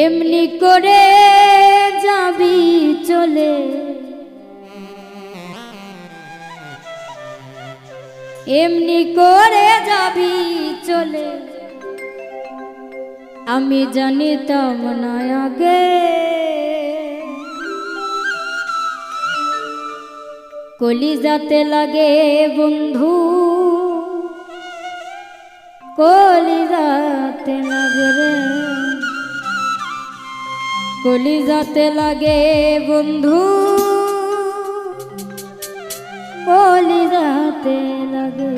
এমনি করে যাবি চলে, এমনি করে যাবি চলে, আমি জানিতাম না আগে কলিজাতে লাগে বন্ধু, কলিজাতে লাগে রে, কলিজাতে লাগে বন্ধু, কলিজাতে লাগে।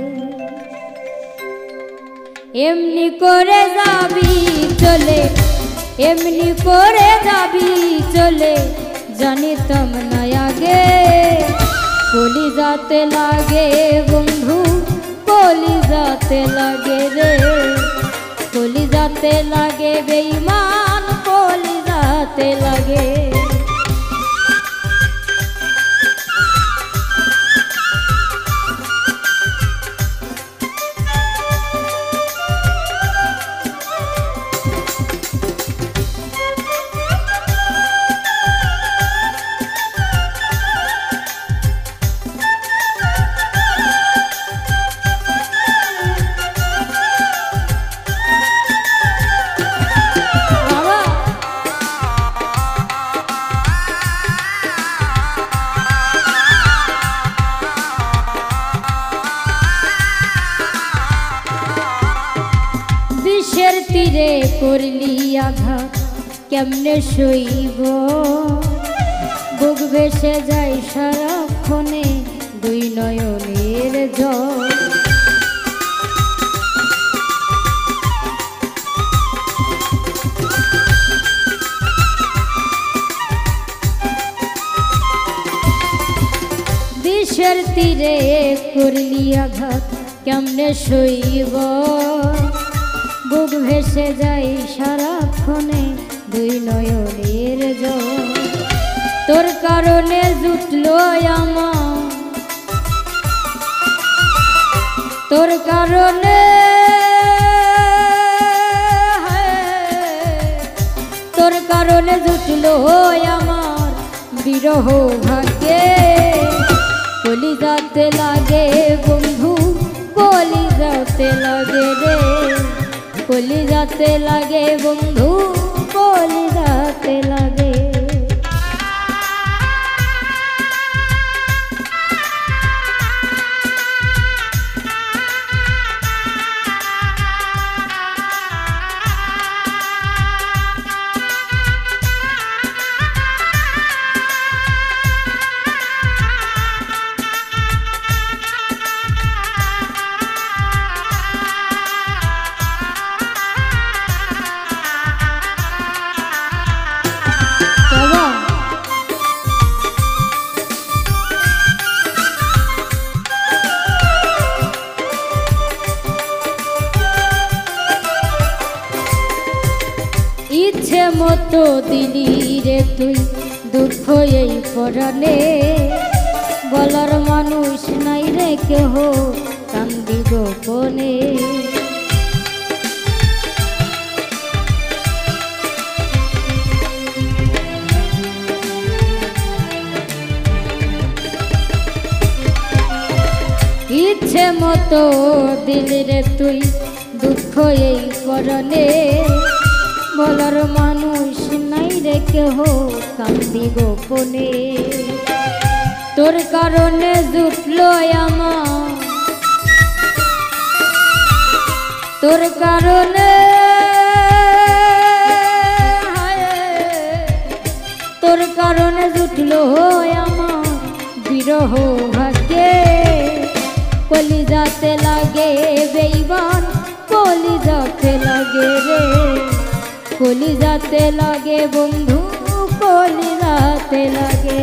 এমনি করে যাবি চলে, এমনি করে যাবি চলে, জানিতাম না আগে কলিজাতে লাগে বন্ধু, কলিজাতে লাগে রে, কলিজাতে লাগে বেঈমান, কলিজাতে লাগে। তীরে করলি আঘাত কেমনে সইব, বুক ভেসে যাই সারাক্ষণে দুই নয়নের জল। বিষের তীরে করলি আঘাত কেমনে সইব, বুক ভেসে যাই সারাক্ষণে দুই নয়নের জল। তোর কারণে জুটলো আমার, তোর কারণে, তোর কারণে জুটলো আমার বিরহ ভাগ্যে, কলিজাতে লাগে বন্ধু, কলিজাতে লাগে রে, কলিজাতে লাগে বন্ধু, কলিজাতে লাগে। ইচ্ছে মতো দিলি রে তুই দুঃখ এই পরাণে, বলার মানুষ নাই রে কেহ কান্দি গোপনে। ইচ্ছে মতো দিলি রে তুই দুঃখ এই পরাণে, বলার মানুষ নাই রে কেহ কান্দি গোপনে। তোর কারণে জুটলো আমার, তোর কারণে, তোর কারণে জুটলো আমার বিরহ ভাগ্যে, কলিজাতে লাগে বেঈমান, কলিজাতে লাগে রে, কলিজাতে লাগে বন্ধু, কলিজাতে লাগে।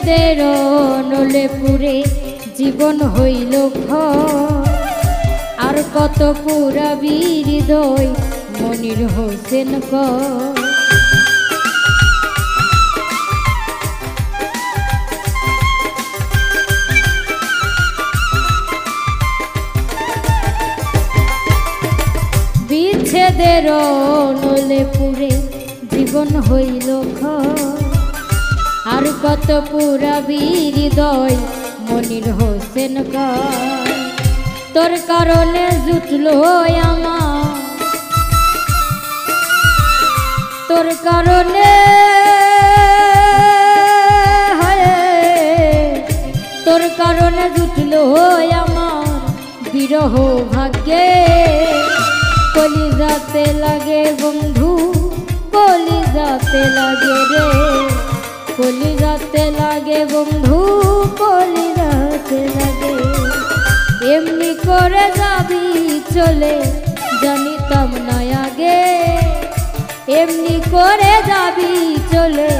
বিচ্ছেদের নলে পুরে জীবন হইল ক্ষয়, আর কত পুরাবি হৃদয় মনির হোসেন কয়। বিচ্ছেদের নলে পুরে জীবন হইল ক্ষয়, আর কত পুরাবি হৃদয় মনির হোসেন কয়। তোর কারণে জুটলো আমার, তোর কারণে তোর কারণে জুটলো আমার বিরহ ভাগ্যে। কলিজাতে লাগে বন্ধু, কলিজাতে লাগে রে, কলিজাতে লাগে বন্ধু, কলিজাতে লাগে। এমনি করে যাবি চলে জানিতাম না আগে, এমনি করে যাবি চলে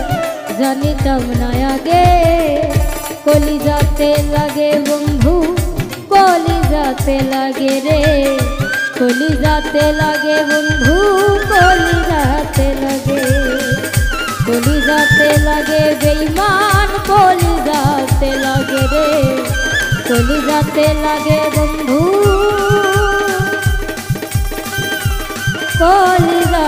জানিতাম না আগে। কলিজাতে লাগে বন্ধু, কলিজাতে লাগে রে, কলিজাতে লাগে বন্ধু, কলিজাতে লাগে। কলিজাতে লাগে বেঈমান, কলিজাতে লাগে রে, কলিজাতে লাগে বন্ধু, কলিজা।